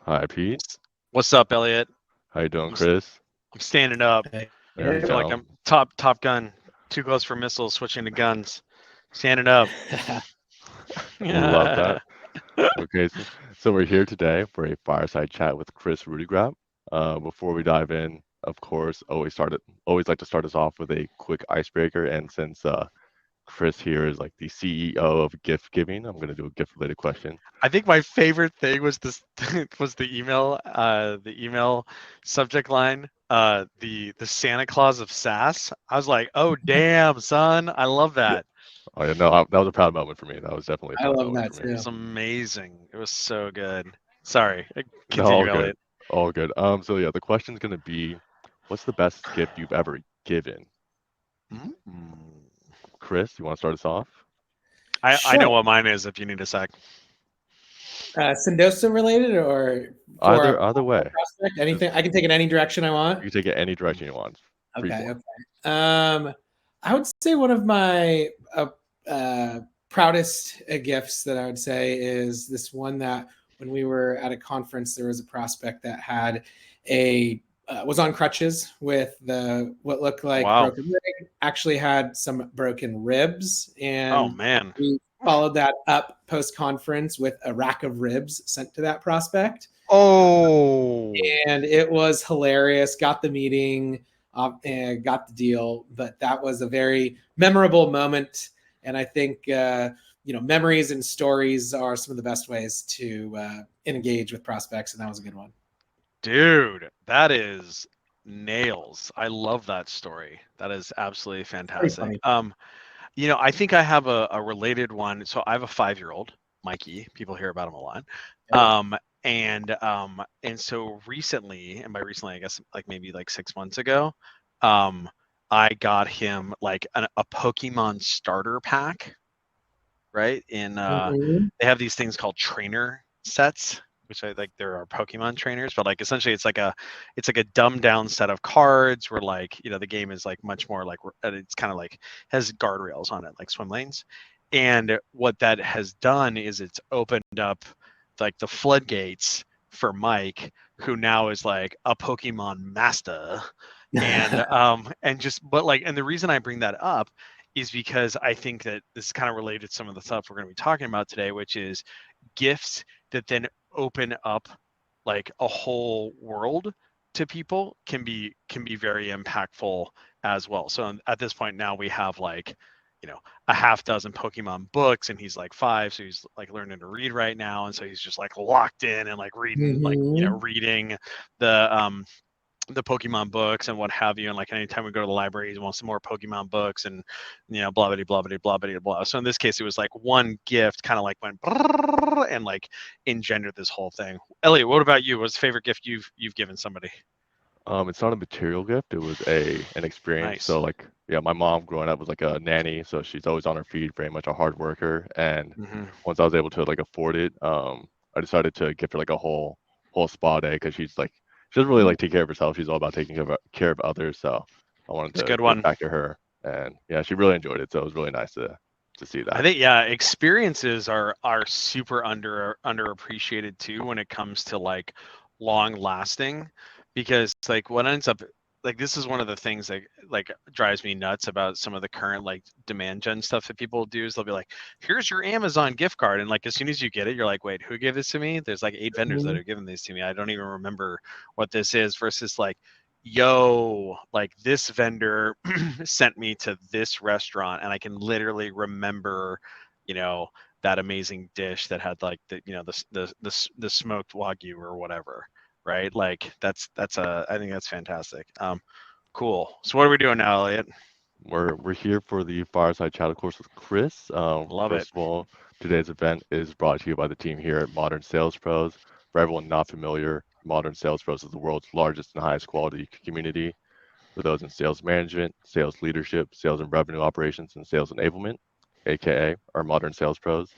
Hi, Pete. What's up, Elliot? How you doing, I'm Chris? I'm standing up. There we I feel like go. I'm top gun. Too close for missiles. Switching to guns. Standing up. Love that. Yeah. Okay, so we're here today for a fireside chat with Kris Rudeegraap. Before we dive in, of course, always like to start us off with a quick icebreaker. And since Chris here is like the CEO of gift giving, I'm gonna do a gift related question. I think my favorite thing was this was the email subject line. The Santa Claus of SaaS. I was like, oh damn, son, I love Yeah. that. Oh yeah, no, that was a proud moment for me. That was definitely a I proud love moment that for me. It too. was amazing. It was so good. Sorry. No, all Continue, good, Elliot. all good. So yeah, the question's gonna be, what's the best gift you've ever given? Mm. Chris, you want to start us off? I Sure. know what mine is if you need a sec. Sendoso related or for a Either way. prospect? Just Anything I can take it any direction I you want. can take it any direction you want. Free Okay. form. Okay. I would say one of my proudest gifts that I would say is this one that when we were at a conference, there was a prospect that had a was on crutches with the what looked like Wow. broken leg, actually had some broken ribs, Oh and man. we followed that up post conference with a rack of ribs sent to that prospect, Oh. and it was hilarious. Got the meeting, and got the deal, but that was a very memorable moment. And I think memories and stories are some of the best ways to engage with prospects, and that was a good one. Dude, that is nails. I love that story. That is absolutely Pretty fantastic. funny. I think I have a related one. So I have a 5-year-old, Mikey. People hear about him a lot. Yeah. Um, and so recently, and by recently, I guess like maybe like 6 months ago, um, I got him like a Pokemon starter pack, right? Mhm. They have these things called trainer sets, which I like. There are Pokemon trainers, but like essentially, it's like a dumbed down set of cards where like the game is like much more like it's kind of like has guardrails on it, like swim lanes. And what that has done is it's opened up like the floodgates for Mike, who now is like a Pokemon master. And just but like and the reason I bring that up is because I think that this is kind of related to some of the stuff we're going to be talking about today, which is gifts that then open up like a whole world to people can be very impactful as well. So at this point now we have like a half dozen Pokemon books, and he's like 5, so he's like learning to read right now, and so he's just like locked in and like reading Mhm. reading the Pokemon books and what have you. And like anytime we go to the library, he wants some more Pokemon books and blah blah blah blah blah blah blah. So in this case, it was like one gift kind of like went and like engendered this whole thing. Elliot, what about you? What's the favorite gift you've given somebody? It's not a material gift. It was an experience. Nice. So like, yeah, my mom growing up was like a nanny, so she's always on her feet, very much a hard worker. And Hmm. once I was able to like afford it, I decided to gift her like a whole spa day because she doesn't really like take care of herself. She's all about taking care of others. So I wanted It's a to good give one. back to her, and yeah, she really enjoyed it. So it was really nice to see I that. think yeah, experiences are super underappreciated too when it comes to like long lasting, because like what ends up like this is one of the things that like drives me nuts about some of the current like demand gen stuff that people do is they'll be like, here's your Amazon gift card, and like as soon as you get it, you're like, wait, who gave this to me? There's like 8 vendors that Mhm. are giving these to me. I don't even remember what this is. Versus like, yo, like this vendor sent me to this restaurant, and I can literally remember, you know, that amazing dish that had like the smoked wagyu or whatever, right? Like I think that's fantastic. Cool. So what are we doing now, Elliot? We're here for the fireside chat, of course, with Chris. Love it. First of all, today's event is brought to you by the team here at Modern Sales Pros. For everyone not familiar, Modern Sales Pros is the world's largest and highest quality community for those in sales management, sales leadership, sales and revenue operations, and sales enablement, aka our Modern Sales Pros.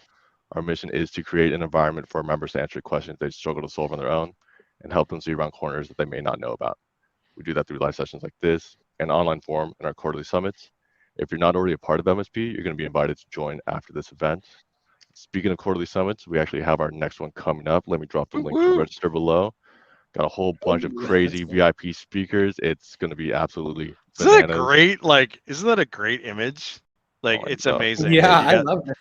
Our mission is to create an environment for our members to answer questions they struggle to solve on their own and help them see around corners that they may not know about. We do that through live sessions like this, an online forum, and our quarterly summits. If you're not already a part of MSP, you're going to be invited to join after this event. Speaking of quarterly summits, we actually have our next one coming up. Let me drop the link to Woo! register below. Got a whole bunch of Ooh, that's crazy cool. VIP speakers. It's going to be absolutely Isn't that a bananas. great isn't that a great image? Oh, Like I it's know. amazing. Yeah, Like you I got love it.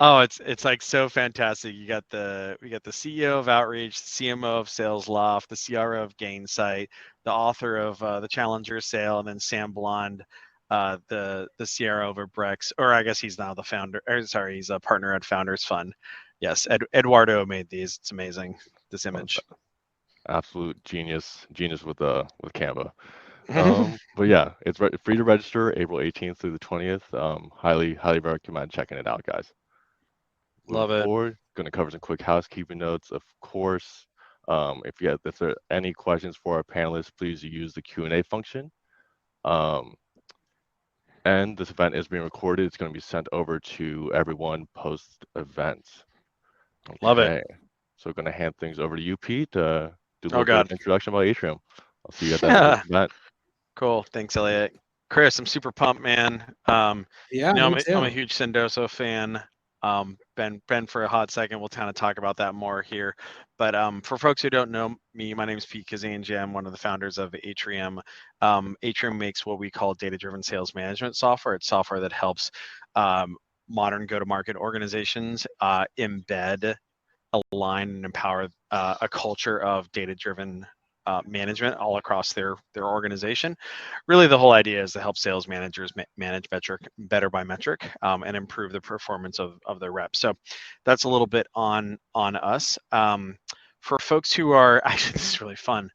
oh, it's like so fantastic. We got the CEO of Outreach, the CMO of SalesLoft, the CRO of Gainsight, the author of the Challenger Sale, and then Sam Blond, the CRO over Brex, or I guess he's now the founder. Or sorry, he's a partner at Founders Fund. Yes, Eduardo made these. It's amazing. This Oh, image. absolute genius with Canva. But yeah, it's free to register April 18th through the 20th. Highly recommend checking it out, guys. Moving Love it. forward, going to cover some quick housekeeping notes. Of course, if there are any questions for our panelists, please use the Q&A function. And this event is being recorded. It's going to be sent over to everyone post-event. Love it. Okay, so going to hand things over to you, Pete, to do a Oh little bit of God. introduction about Atrium. I'll see you at the end of this event. Cool. Thanks, Elliot. Chris, I'm super pumped, man. Yeah, You know, me I'm a too. huge Sendoso fan. Ben for a hot second. We'll kind of talk about that more here. But for folks who don't know me, my name is Pete Kazanji. I'm one of the founders of Atrium. Atrium makes what we call data-driven sales management software. It's software that helps modern go-to-market organizations embed, align, and empower a culture of data-driven management all across their organization. Really, the whole idea is to help sales managers manage metric better by metric and improve the performance of their reps. So that's a little bit on us. For folks who are actually, this is really fun.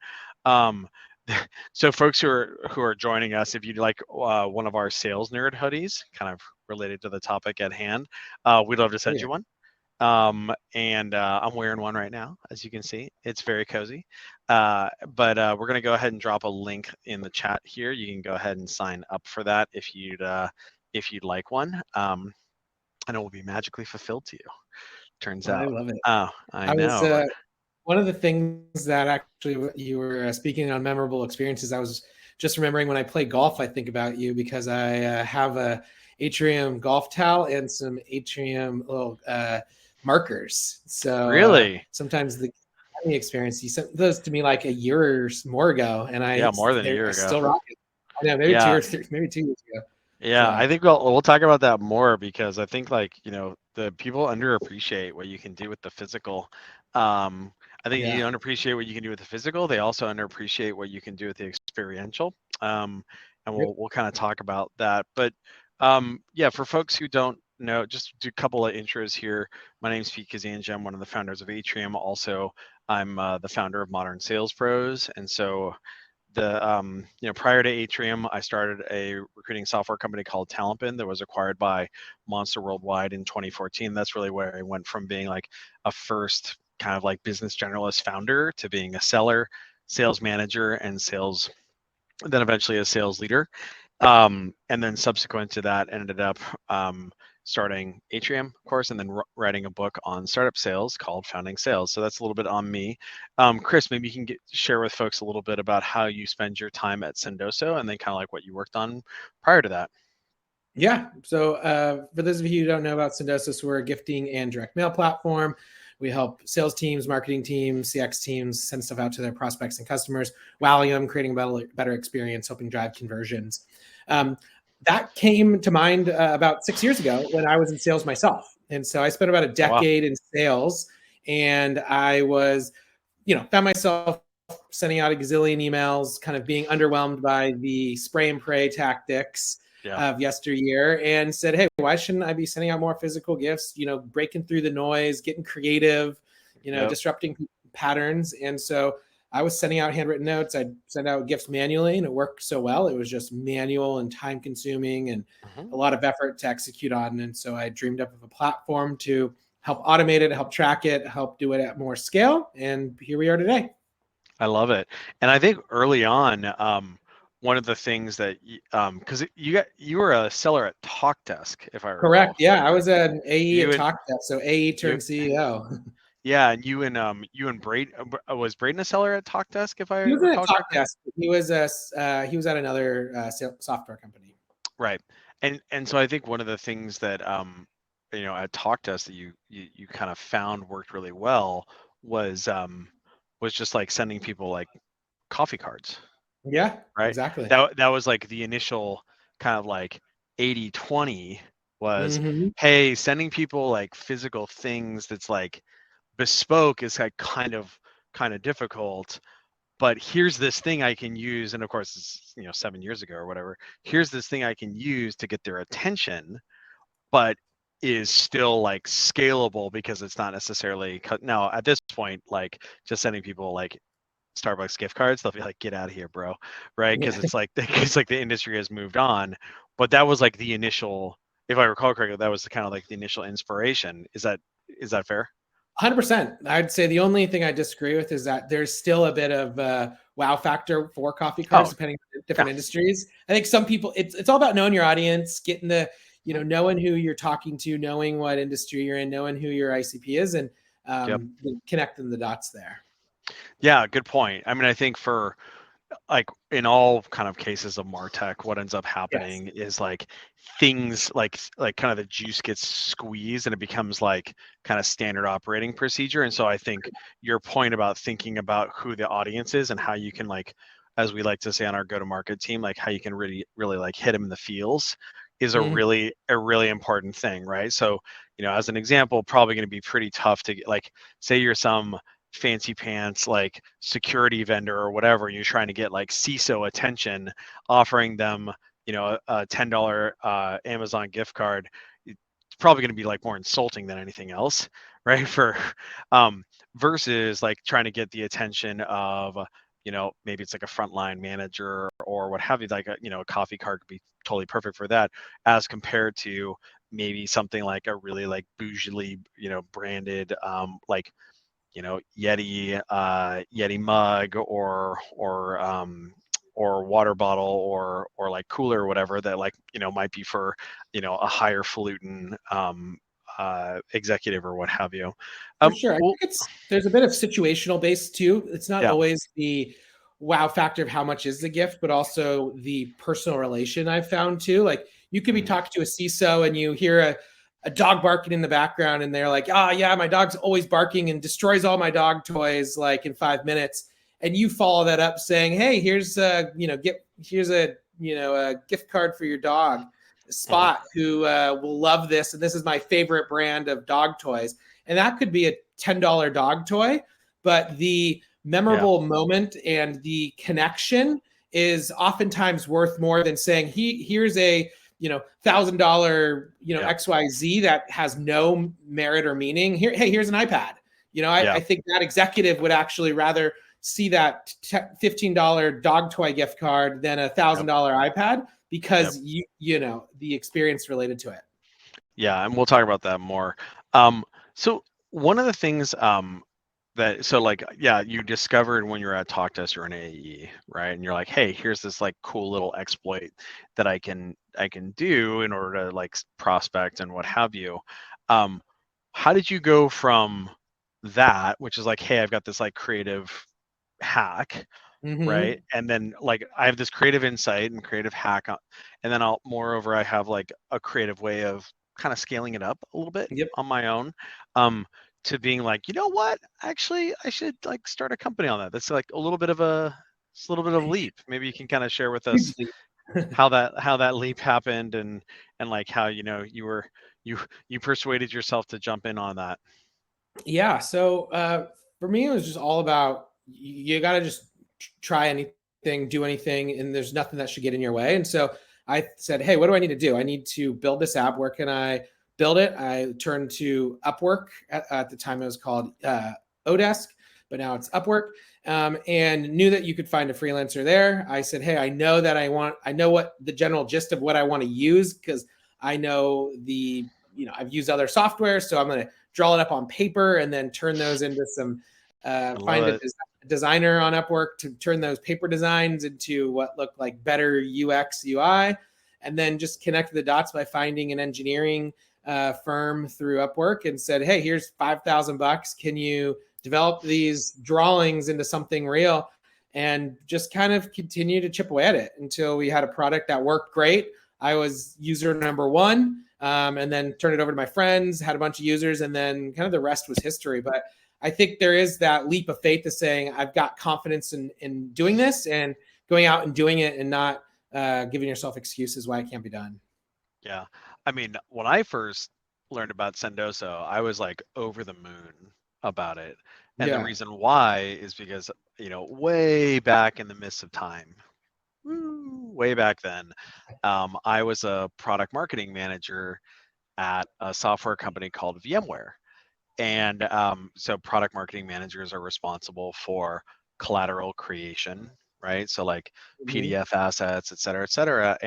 So folks who are joining us, if you'd like one of our sales nerd hoodies, kind of related to the topic at hand, we'd love to Oh, send yeah. you one. And I'm wearing one right now, as you can see. It's very cozy. But we're going to go ahead and drop a link in the chat here. You can go ahead and sign up for that if you'd like one. And it will be magically fulfilled to you. Turns I out. love it. Oh, I I was know. one of the things that actually you were speaking on memorable experiences. I was just remembering when I play golf, I think about you because I have a Atrium golf towel and some Atrium little markers. So Really? sometimes the experience you sent those to me like a year or more ago, and Yeah, more than a year I ago. still rock it. I know, maybe Yeah. maybe 2 years ago. Yeah, So I think we'll talk about that more because I think the people underappreciate what you can do with the physical. I think you yeah, underappreciate what you can do with the physical. They also underappreciate what you can do with the experiential. And we'll kind of talk about that. But yeah, for folks who don't know, just do a couple of intros here. My name is Pete Kazanji. I'm one of the founders of Atrium. Also, I'm the founder of Modern Sales Pros, and so prior to Atrium, I started a recruiting software company called Talentbin that was acquired by Monster Worldwide in 2014. That's really where I went from being like a first kind of like business generalist founder to being a seller, sales manager, and then eventually a sales leader. And then subsequent to that, ended up starting Atrium, of course, and then writing a book on startup sales called Founding Sales. So that's a little bit on me. Kris, maybe you can share with folks a little bit about how you spend your time at Sendoso and then kind of like what you worked on prior to that. Yeah. So for those of you who don't know about Sendoso, we're a gifting and direct mail platform. We help sales teams, marketing teams, CX teams send stuff out to their prospects and customers, wowing them, creating a better experience, helping drive conversions. That came to mind about 6 years ago when I was in sales myself. And so I spent about a Oh, wow. decade in sales, and I was, found myself sending out a gazillion emails, kind of being underwhelmed by the spray and pray tactics of yesteryear, and said, hey, why shouldn't I be sending out more physical gifts, breaking through the noise, getting creative, disrupting patterns. And so I was sending out handwritten notes. I'd send out gifts manually, and it worked so well. It was just manual and time consuming and a lot of effort to execute on. And so I dreamed up of a platform to help automate it, help track it, help do it at more scale. And here we are today. I love it. And I think early on, one of the things that because you were a seller at TalkDesk, if I recall. Correct. Yeah, I was an AE You at and TalkDesk, so AE you turned CEO. yeah, and you and Braden was Braden a seller at TalkDesk, if I He was at recall correctly? TalkDesk. He was at another software company. Right. And so I think one of the things that at Talk to Us that you kind of found worked really well was just like sending people like coffee cards, Yeah, right? exactly. That was like the initial kind of like 80/20 was, Hmm. hey, sending people like physical things that's like bespoke is like kind of difficult, but here's this thing I can use, and of course it's 7 years ago or whatever. Here's this thing I can use to get their attention, but is still like scalable because it's not necessarily now at this point like just sending people like Starbucks gift cards, they'll be like, get out of here, bro, right? Because Yeah, it's like the industry has moved on. But that was like the initial, if I recall correctly, that was the kind of like the initial inspiration. Is that fair? 100%. I'd say the only thing I disagree with is that there's still a bit of wow factor for coffee cards, Oh, depending on yeah. different industries. I think some people, it's all about knowing your audience, getting the, knowing who you're talking to, knowing what industry you're in, knowing who your ICP is, and Yep. connecting the dots there. Yeah, good point. I mean, I think for like in all kind of cases of martech, what ends up Yes. happening is like things like kind of the juice gets squeezed and it becomes like kind of standard operating procedure. And so I think your point about thinking about who the audience is and how you can, like, as we like to say on our go to market team, like how you can really like hit them in the feels is a Mhm. really important thing, right? So as an example, probably going to be pretty tough to get, like, say you're some fancy pants like security vendor or whatever, you're trying to get like CISO attention, offering them a $10 Amazon gift card. It's probably going to be like more insulting than anything else, right? For versus like trying to get the attention of maybe it's like a frontline manager or what have you, like a coffee card could be totally perfect for that, as compared to maybe something like a really like bougily branded like Yeti mug or water bottle or like cooler or whatever that, like, might be for a higher falutin executive or what have you. For sure. I Well, think there's a bit of situational based too. It's not yeah. always the wow factor of how much is the gift, but also the personal relation I've found too. Like you could be Mhm. talking to a CISO and you hear a dog barking in the background and they're like, oh yeah, my dog's always barking and destroys all my dog toys like in 5 minutes. And you follow that up saying, hey, here's here's a gift card for your dog Mhm. Spot who will love this. And this is my favorite brand of dog toys, and that could be a $10 dog toy, but the Yeah. memorable moment and the connection is oftentimes worth more than saying here's a $1,000 Yeah. XYZ that has no merit or meaning. Hey, here's an iPad. Yeah. I think that executive would actually rather see that $15 dog toy gift card than a Yep. $1,000 iPad Yep. because the experience related to it. Yeah, and we'll talk about that more. So one of the things that, so like, yeah, you discovered when you're at Talk to Us, you're an AE, right? And you're like, hey, here's this like cool little exploit that I can do in order to like prospect and what have you. Um, how did you go from that, which is like, hey, I've got this like creative hack, right? Mm-hmm. And then like I have this creative insight and creative hack, and then moreover I have like a creative way of kind of scaling it up a little bit Yep. on my own, um, to being like, you know what? Actually, I should like start a company on that. That's like a little bit of it's a little bit of a leap. Maybe you can kind of share with us Hugely. how that leap happened, and like how you persuaded yourself to jump in on that. Yeah. So for me, it was just all about you got to just try anything, do anything, and there's nothing that should get in your way. And so I said, hey, what do I need to do? I need to build this app. Where can I build it? I turned to Upwork. At the time, it was called Odesk, but now it's Upwork. And knew that you could find a freelancer there. I said, hey, I know what the general gist of what I want to use because I know I've used other software, so I'm going to draw it up on paper and then turn those into some I love find a it. designer on Upwork to turn those paper designs into what look like better UX UI, and then just connect the dots by finding an engineering firm through Upwork and said, hey, here's $5,000. Can you develop these drawings into something real? And just kind of continue to chip away at it until we had a product that worked great. I was user number one, and then turned it over to my friends, had a bunch of users, and then kind of the rest was history. But I think there is that leap of faith of saying, I've got confidence in doing this and going out and doing it and not giving yourself excuses why it can't be done. Yeah. I mean, when I first learned about Sendoso, I was like over the moon about it. And the Yeah. reason why is because, way back in the midst of time, way back then, I was a product marketing manager at a software company called VMware. And so product marketing managers are responsible for collateral creation, right? So like PDF assets, et cetera, et cetera.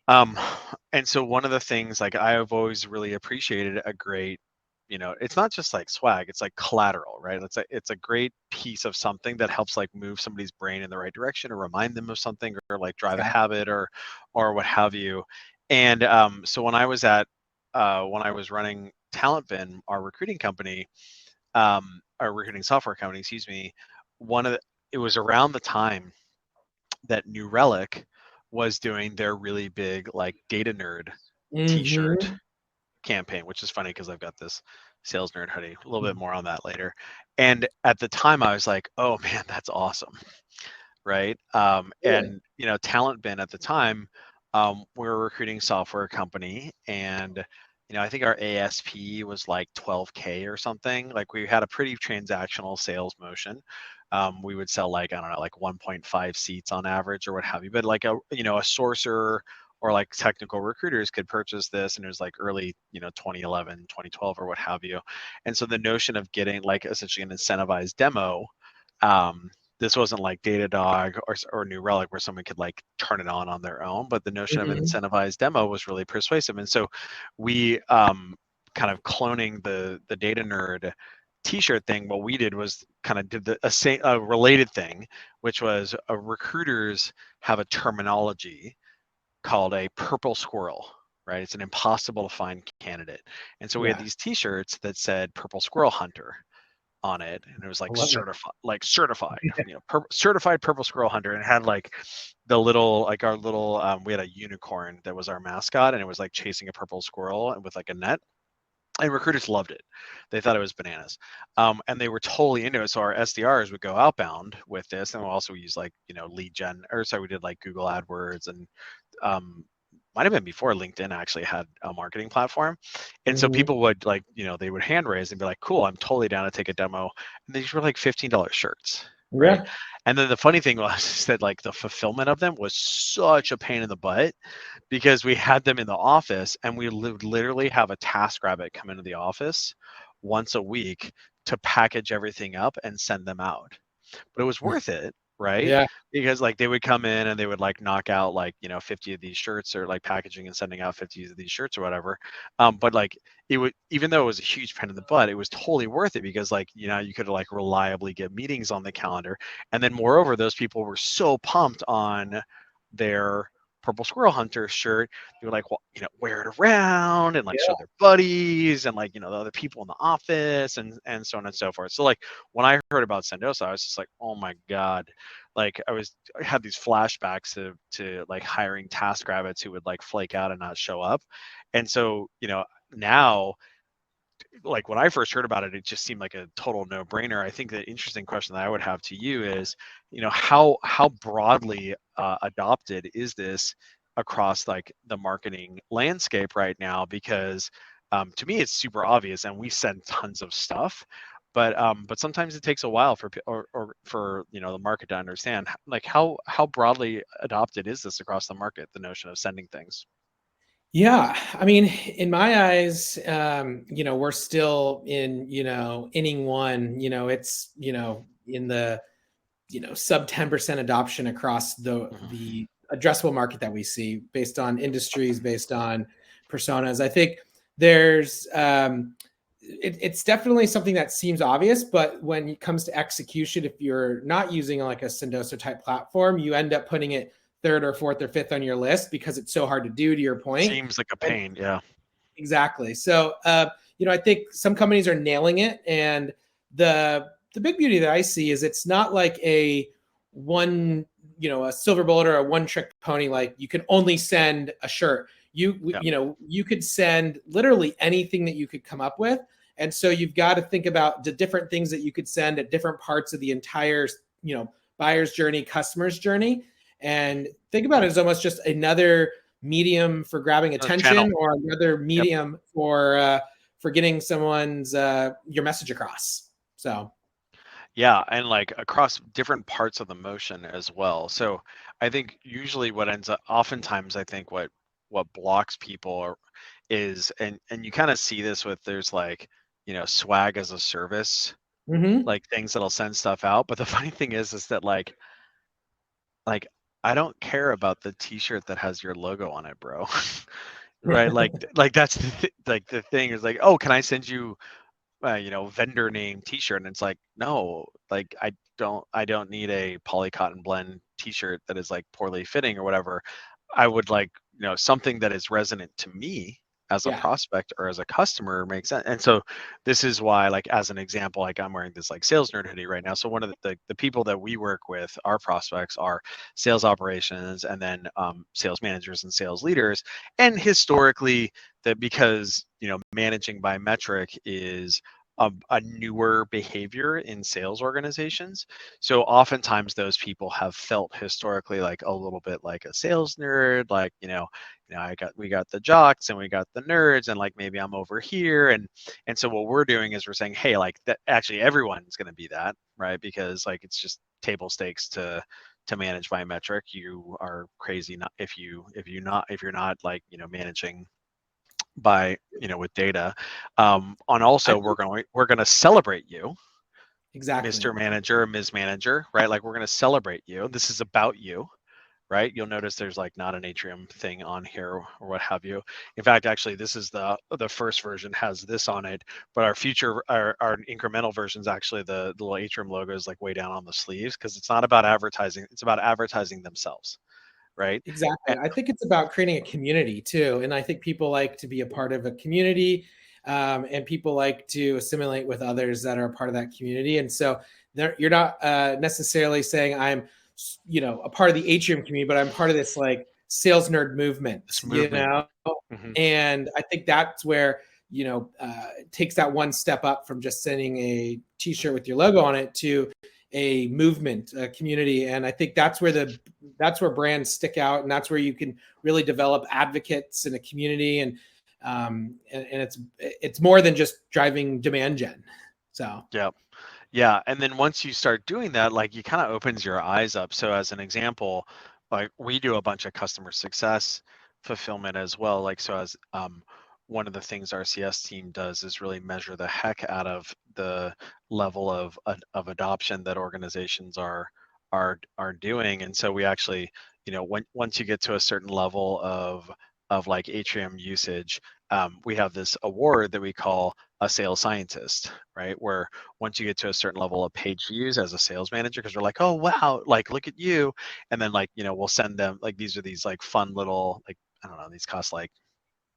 Um, and so one of the things like I have always really appreciated a great, it's not just like swag, it's like collateral, right? It's a great piece of something that helps like move somebody's brain in the right direction or remind them of something or like drive a habit or what have you. And so when I was running TalentBin, our recruiting company, our recruiting software company, excuse me, it was around the time that New Relic was doing their really big like data nerd t-shirt campaign, which is funny because I've got this sales nerd hoodie. A little bit more on that later. And at the time I was like, oh man, that's awesome. Right. And TalentBin at the time, we were a recruiting software company, and I think our ASP was like 12K or something. Like we had a pretty transactional sales motion. We would sell like, I don't know, like 1.5 seats on average or what have you. But like a sourcer or like technical recruiters could purchase this, and it was like early 2011, 2012 or what have you. And so the notion of getting like essentially an incentivized demo, this wasn't like Datadog or New Relic where someone could like turn it on their own, but the notion of an incentivized demo was really persuasive. And so we kind of cloning the data nerd t-shirt thing, what we did was kind of did a related thing, which was recruiters have a terminology called a purple squirrel, right? It's an impossible to find candidate. And so we had these t-shirts that said purple squirrel hunter on it, and it was like certified, certified purple squirrel hunter, and it had like the little like our little we had a unicorn that was our mascot, and it was like chasing a purple squirrel and with like a net. And recruiters loved it. They thought it was bananas. And they were totally into it. So our SDRs would go outbound with this, and we'll also use like, lead gen, or sorry, we did like Google AdWords, and might have been before LinkedIn actually had a marketing platform. And so people would like, they would hand raise and be like, cool, I'm totally down to take a demo. And these were like $15 shirts. Right. Yeah. And then the funny thing was that like the fulfillment of them was such a pain in the butt, because we had them in the office, and we would literally have a TaskRabbit come into the office once a week to package everything up and send them out. But it was worth it, right? Yeah. Because like they would come in and they would like knock out like 50 of these shirts, or like packaging and sending out 50 of these shirts or whatever. But like it would, even though it was a huge pain in the butt, it was totally worth it, because like you could like reliably get meetings on the calendar. And then moreover, those people were so pumped on their purple squirrel hunter shirt, they would like wear it around and like show their buddies and like the other people in the office, and so on and so forth. So like when I heard about Sendoso, I was just like, oh my god, like I had these flashbacks to like hiring TaskRabbits who would like flake out and not show up. And so now, like when I first heard about it, it just seemed like a total no-brainer. I think the interesting question that I would have to you is, how broadly adopted is this across like the marketing landscape right now? Because to me, it's super obvious, and we send tons of stuff, but sometimes it takes a while for the market to understand. Like how broadly adopted is this across the market? The notion of sending things. Yeah, I mean, in my eyes, we're still in, inning one. It's, in the, sub 10% adoption across the addressable market that we see, based on industries, based on personas. I think there's, it's definitely something that seems obvious, but when it comes to execution, if you're not using like a Sendoso type platform, you end up putting it third or fourth or fifth on your list because it's so hard to do, to your point. Seems like a pain. Yeah, exactly. So, I think some companies are nailing it. And the big beauty that I see is it's not like a one a silver bullet or a one trick pony, like you can only send a shirt. You could send literally anything that you could come up with. And so you've got to think about the different things that you could send at different parts of the entire, buyer's journey, customer's journey. And think about it as almost just another medium for grabbing attention, or another medium for getting someone's your message across. So yeah, and like across different parts of the motion as well. So I think usually what ends up, oftentimes I think what blocks people is, and you kind of see this with, there's like, swag as a service, like things that'll send stuff out. But the funny thing is that like I don't care about the t-shirt that has your logo on it, bro. Right? Like that's the thing is like, oh, can I send you vendor name t-shirt? And it's like, no, like I don't need a poly cotton blend t-shirt that is like poorly fitting or whatever. I would like, something that is resonant to me as a prospect or as a customer makes sense. And so this is why, like, as an example, like I'm wearing this like sales nerd hoodie right now. So one of the people that we work with, our prospects, are sales operations, and then sales managers and sales leaders. And historically, that because managing by metric is a newer behavior in sales organizations. So oftentimes those people have felt historically like a little bit like a sales nerd, like, we got the jocks and we got the nerds, and like maybe I'm over here. And so what we're doing is we're saying, hey, like that actually everyone's going to be that, right? Because like it's just table stakes to manage by metric. You are crazy not if you're not like managing by with data. On also we're going to celebrate you, exactly, Mr. Manager, Ms. Manager, right? Like we're going to celebrate you. This is about you, right? You'll notice there's like not an atrium thing on here or what have you. In fact, actually, this is the first version has this on it, but our future, our incremental versions, actually the little atrium logo is like way down on the sleeves, because it's not about advertising. It's about advertising themselves. Right. Exactly. I think it's about creating a community too. And I think people like to be a part of a community, and people like to assimilate with others that are a part of that community. And so you're not necessarily saying I'm, a part of the Atrium community, but I'm part of this like sales nerd movement, And I think that's where, it takes that one step up from just sending a t-shirt with your logo on it to a movement, a community. And I think that's where brands stick out, and that's where you can really develop advocates in a community. And it's more than just driving demand gen. So yeah. And then once you start doing that, like it kind of opens your eyes up. So as an example, like we do a bunch of customer success fulfillment as well. Like, so as one of the things our CS team does is really measure the heck out of the level of adoption that organizations are doing. And so we actually, once you get to a certain level of like Atrium usage, we have this award that we call a sales scientist, right? Where once you get to a certain level of page views as a sales manager, because we're like, oh wow, like look at you, and then like we'll send them like these are these like fun little, like I don't know, these cost like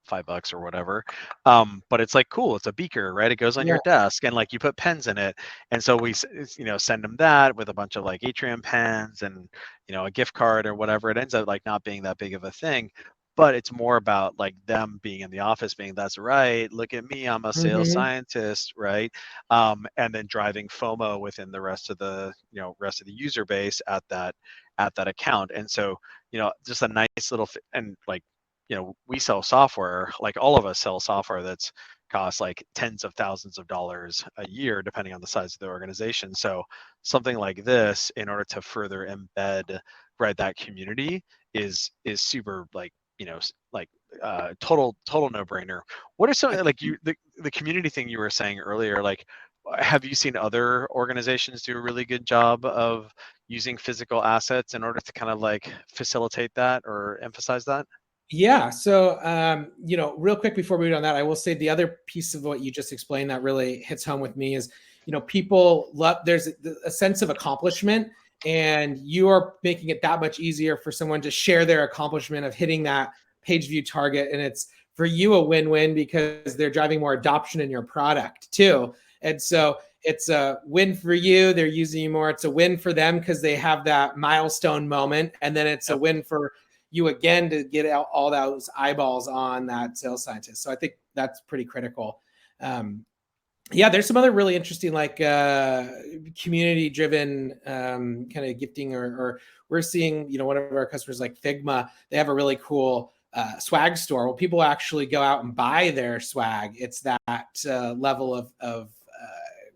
$5 or whatever, but it's like cool, it's a beaker, right? It goes on your desk, and like you put pens in it. And so we send them that with a bunch of like Atrium pens and a gift card or whatever. It ends up like not being that big of a thing, but it's more about like them being in the office being, that's right, look at me, I'm a sales scientist, right? And then driving FOMO within the rest of the user base at that account. And so just a nice little and like we sell software, like all of us sell software that's costs like tens of thousands of dollars a year, depending on the size of the organization. So something like this, in order to further embed that community, is super like, total no brainer. What are some like the community thing you were saying earlier? Like, have you seen other organizations do a really good job of using physical assets in order to kind of like facilitate that or emphasize that? Yeah. So, real quick before we move on that, I will say the other piece of what you just explained that really hits home with me is, people love, there's a sense of accomplishment, and you are making it that much easier for someone to share their accomplishment of hitting that page view target. And it's for you a win-win because they're driving more adoption in your product too. And so it's a win for you. They're using you more. It's a win for them because they have that milestone moment. And then it's a win for you again to get out all those eyeballs on that sales scientist. So I think that's pretty critical. Yeah, there's some other really interesting, like community driven kind of gifting, or we're seeing, one of our customers like Figma, they have a really cool swag store. Well, people actually go out and buy their swag. It's that level of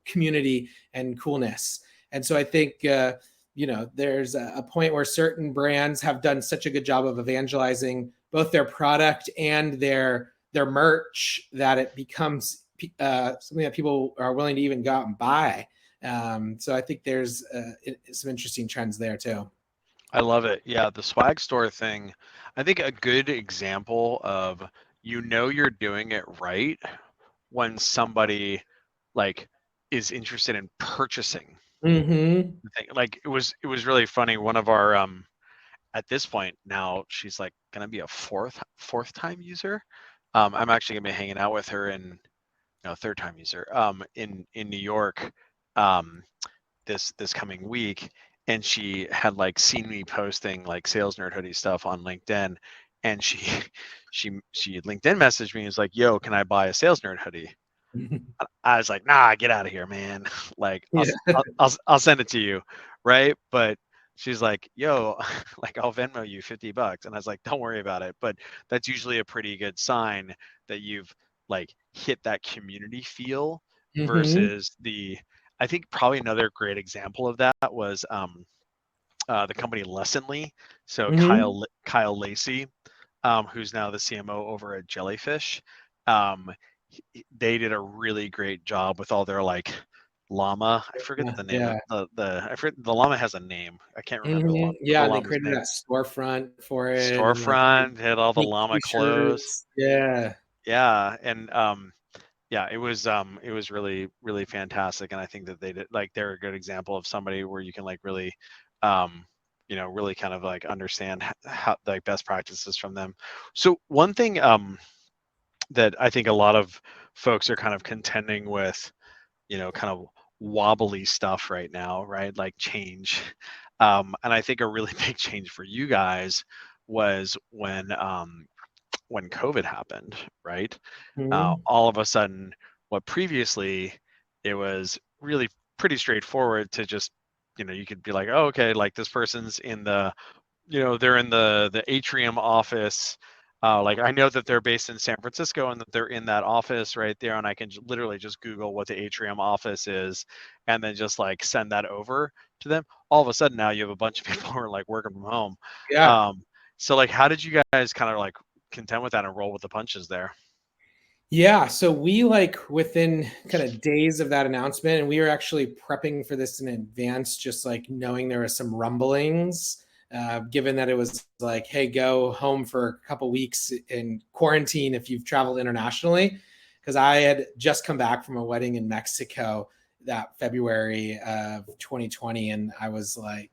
community and coolness. And so I think, there's a point where certain brands have done such a good job of evangelizing both their product and their merch that it becomes something that people are willing to even go out and buy. So I think there's some interesting trends there too. I love it. Yeah, the swag store thing. I think a good example of you're doing it right when somebody like is interested in purchasing. Mm-hmm. Like it was really funny. One of our at this point now she's like gonna be a fourth time user. I'm actually gonna be hanging out with her in third time user in New York this coming week, and she had like seen me posting like sales nerd hoodie stuff on LinkedIn, and she LinkedIn messaged me and was like, yo, can I buy a sales nerd hoodie? I was like, nah, get out of here, man. Like I'll send it to you, right? But she's like, yo, like I'll Venmo you $50. And I was like, don't worry about it. But that's usually a pretty good sign that you've like hit that community feel versus I think probably another great example of that was the company Lessonly. So Kyle Lacey, who's now the CMO over at Jellyfish. They did a really great job with all their like llama. I forget the name of I forget, the llama has a name. I can't remember the they created name. that storefront for it. Storefront had all the llama clothes. Yeah. Yeah. And it was really, really fantastic. And I think that they're a good example of somebody where you can like really really kind of like understand how like best practices from them. So one thing that I think a lot of folks are kind of contending with, kind of wobbly stuff right now, right? Like change. And I think a really big change for you guys was when COVID happened, right? All of a sudden, what previously it was really pretty straightforward to just, you could be like, oh, okay, like this person's in the, they're in the atrium office. Like I know that they're based in San Francisco and that they're in that office right there, and I can literally just Google what the atrium office is, and then just like send that over to them. All of a sudden now you have a bunch of people who are like working from home. Yeah. So like, how did you guys kind of like contend with that and roll with the punches there? Yeah, so we like within kind of days of that announcement, and we were actually prepping for this in advance, just like knowing there was some rumblings, given that it was like, hey, go home for a couple weeks in quarantine if you've traveled internationally. Because I had just come back from a wedding in Mexico that February of 2020, and I was like,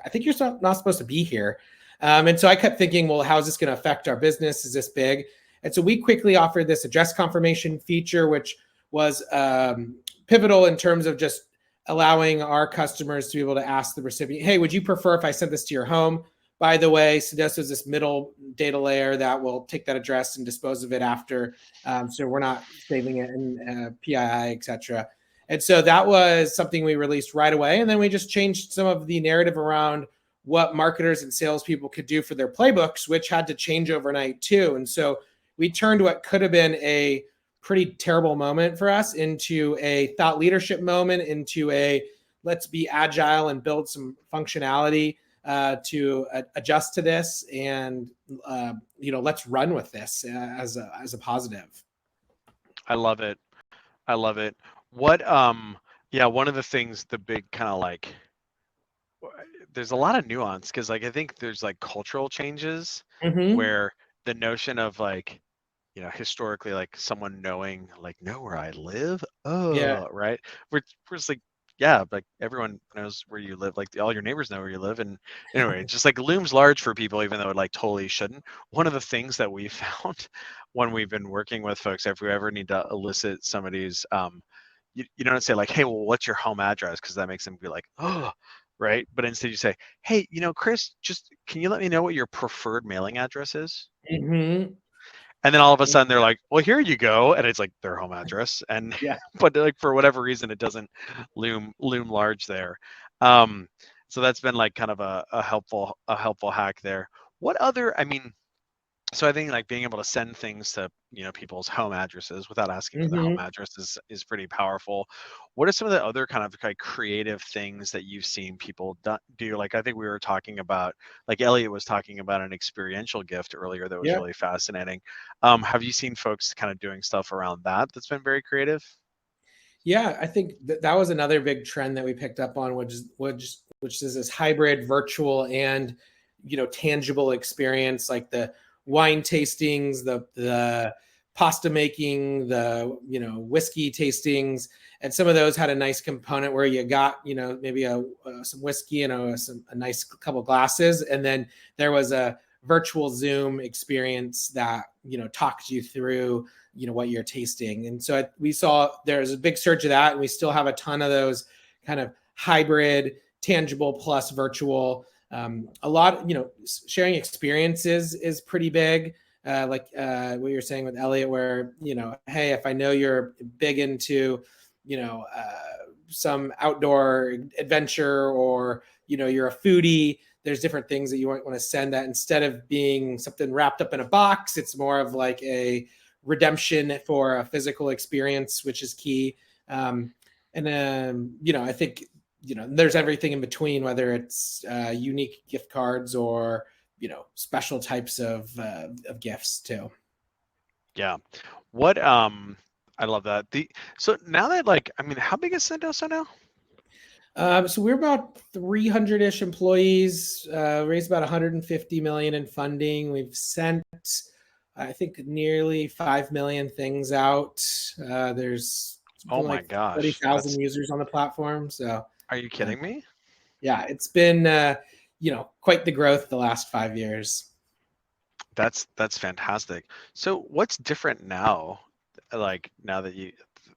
I think you're not supposed to be here. And so I kept thinking, well, how is this going to affect our business? Is this big? And so we quickly offered this address confirmation feature, which was pivotal in terms of just allowing our customers to be able to ask the recipient, hey, would you prefer if I sent this to your home? By the way, Sendoso is this middle data layer that will take that address and dispose of it after. So we're not saving it in PII, et cetera. And so that was something we released right away. And then we just changed some of the narrative around what marketers and salespeople could do for their playbooks, which had to change overnight too. And so we turned what could have been a pretty terrible moment for us into a thought leadership moment, into a let's be agile and build some functionality to adjust to this, and let's run with this as a positive. I love it. I love it. What one of the things, the big kind of like, there's a lot of nuance because like I think there's like cultural changes where the notion of like, historically, like someone knowing, like, know where I live. Oh, yeah. Right. We're just like, yeah, like everyone knows where you live. Like all your neighbors know where you live. And anyway, it just like looms large for people, even though it like totally shouldn't. One of the things that we found when we've been working with folks, if we ever need to elicit somebody's, you don't say like, hey, well, what's your home address? Because that makes them be like, oh, right. But instead you say, hey, Kris, just can you let me know what your preferred mailing address is? Mm-hmm. And then all of a sudden they're like, well, here you go. And it's like their home address. And Yeah. but like for whatever reason, it doesn't loom large there. Um, so that's been like kind of a helpful hack there. What other, I mean, so I think like being able to send things to people's home addresses without asking for their home Mm-hmm. address is pretty powerful. What are some of the other kind of like creative things that you've seen people do? Like I think we were talking about, like Elliot was talking about an experiential gift earlier that was Yeah. really fascinating. Have you seen folks kind of doing stuff around that that's been very creative? Yeah, I think that was another big trend that we picked up on, which is this hybrid virtual and tangible experience, like the wine tastings, the pasta making, the whiskey tastings, and some of those had a nice component where you got maybe some whiskey and a nice couple glasses, and then there was a virtual Zoom experience that talked you through what you're tasting. And so we saw there's a big surge of that, and we still have a ton of those kind of hybrid tangible plus virtual. A lot, sharing experiences is pretty big. Like what you're saying with Elliot, where hey, if I know you're big into some outdoor adventure, or you're a foodie, there's different things that you want to send, that instead of being something wrapped up in a box, it's more of like a redemption for a physical experience, which is key. I think there's everything in between, whether it's unique gift cards or special types of gifts too. Yeah. What I love that. So now that, like, I mean, how big is Sendoso now? So we're about 300-ish employees, raised about 150 million in funding. We've sent, I think, nearly 5 million things out. There's Oh something my like gosh. 40,000 users on the platform. So Are you kidding me? yeah, it's been quite the growth the last 5 years. That's fantastic. So what's different now, like now that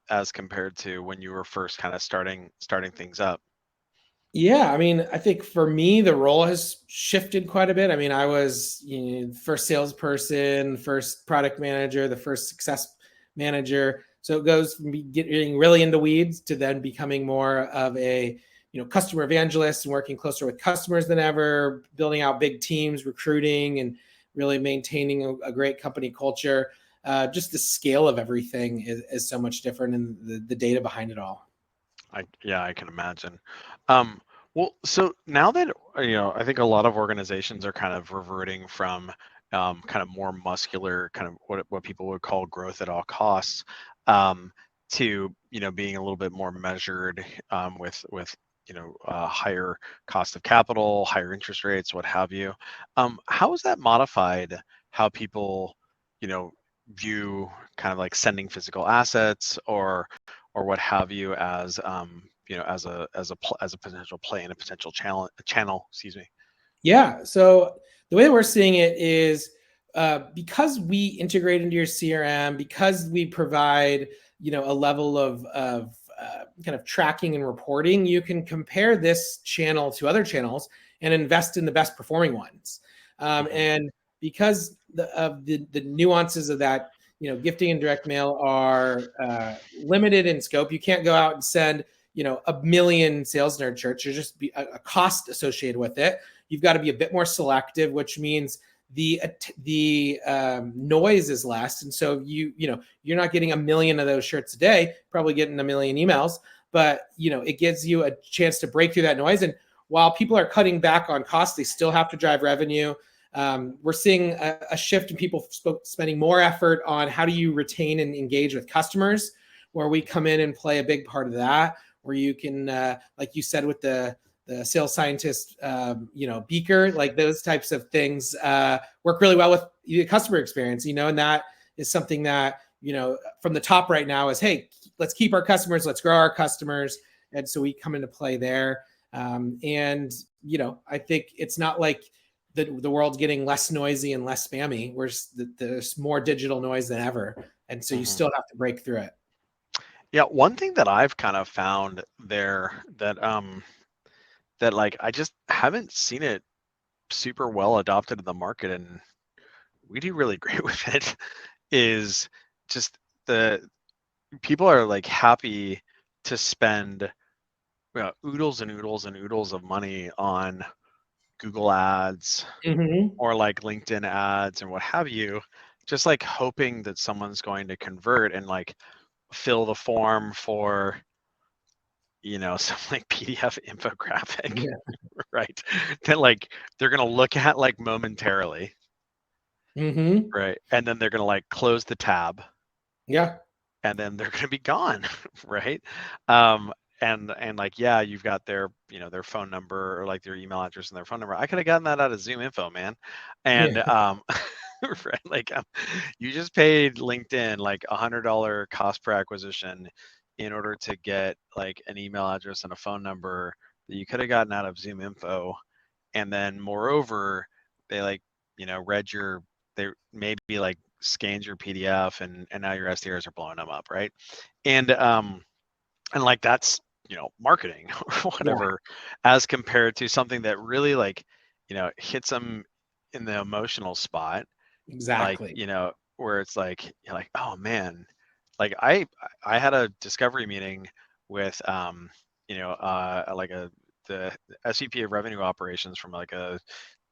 as compared to when you were first kind of starting things up? Yeah, I mean, I think for me, the role has shifted quite a bit. I mean, I was first salesperson, first product manager, the first success manager. So it goes from getting really into weeds to then becoming more of a customer evangelist and working closer with customers than ever, building out big teams, recruiting, and really maintaining a great company culture. Just the scale of everything is so much different, and the data behind it all. I can imagine. Well, so now that I think a lot of organizations are kind of reverting from kind of more muscular, kind of what people would call growth at all costs, to being a little bit more measured, with higher cost of capital, higher interest rates, what have you. How has that modified how people view kind of like sending physical assets or what have you as as a potential play and a potential channel, excuse me? Yeah. So the way that we're seeing it is because we integrate into your CRM, because we provide a level of kind of tracking and reporting, you can compare this channel to other channels and invest in the best performing ones. And because of the nuances of that, gifting and direct mail are limited in scope. You can't go out and send a million sales nerd shirts. There's just be a cost associated with it. You've got to be a bit more selective, which means the noise is less, and so you're not getting a million of those shirts a day. Probably getting a million emails, but it gives you a chance to break through that noise. And while people are cutting back on costs, they still have to drive revenue. We're seeing a shift in people spending more effort on how do you retain and engage with customers, where we come in and play a big part of that, where you can, like you said, with the sales scientist, beaker, like those types of things work really well with the customer experience, and that is something that, from the top right now is, hey, let's keep our customers, let's grow our customers. And so we come into play there. And I think it's not like the world's getting less noisy and less spammy. There's more digital noise than ever. And so you still have to break through it. Yeah, one thing that I've kind of found there that like I just haven't seen it super well adopted in the market, and we do really great with it, is just the people are like happy to spend oodles and oodles and oodles of money on Google ads Mm-hmm. or like LinkedIn ads and what have you, just like hoping that someone's going to convert and like fill the form for some like PDF infographic, Yeah. right? That like they're gonna look at like momentarily, Mm-hmm. right? And then they're gonna like close the tab, Yeah. and then they're gonna be gone, right? Um, and like yeah, you've got their their phone number or like their email address and their phone number. I could have gotten that out of Zoom Info, man. And Yeah. right, like you just paid LinkedIn like $100 cost per acquisition in order to get like an email address and a phone number that you could have gotten out of Zoom Info. And then moreover, they like read your they maybe like scanned your PDF, and now your SDRs are blowing them up, right? And like that's marketing or Yeah. whatever, as compared to something that really like hits them in the emotional spot, like Exactly. where it's like you're like, oh man, like I had a discovery meeting with like the SVP of revenue operations from like a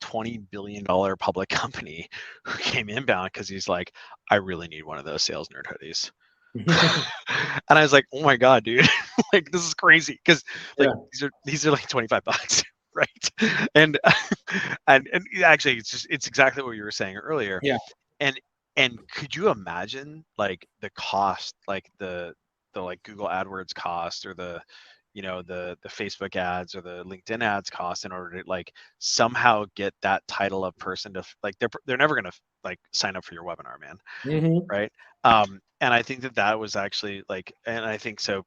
$20 billion public company who came inbound because he's like, I really need one of those sales nerd hoodies. And I was like, oh my god, dude, like this is crazy because like Yeah. these are like $25, right? And and actually it's exactly what you were saying earlier. Yeah. And could you imagine like the cost, like the like Google AdWords cost, or the the Facebook ads or the LinkedIn ads cost, in order to like somehow get that title of person to like they're never gonna like sign up for your webinar, man, Mm-hmm. right? And I think that that was actually like, and I think so,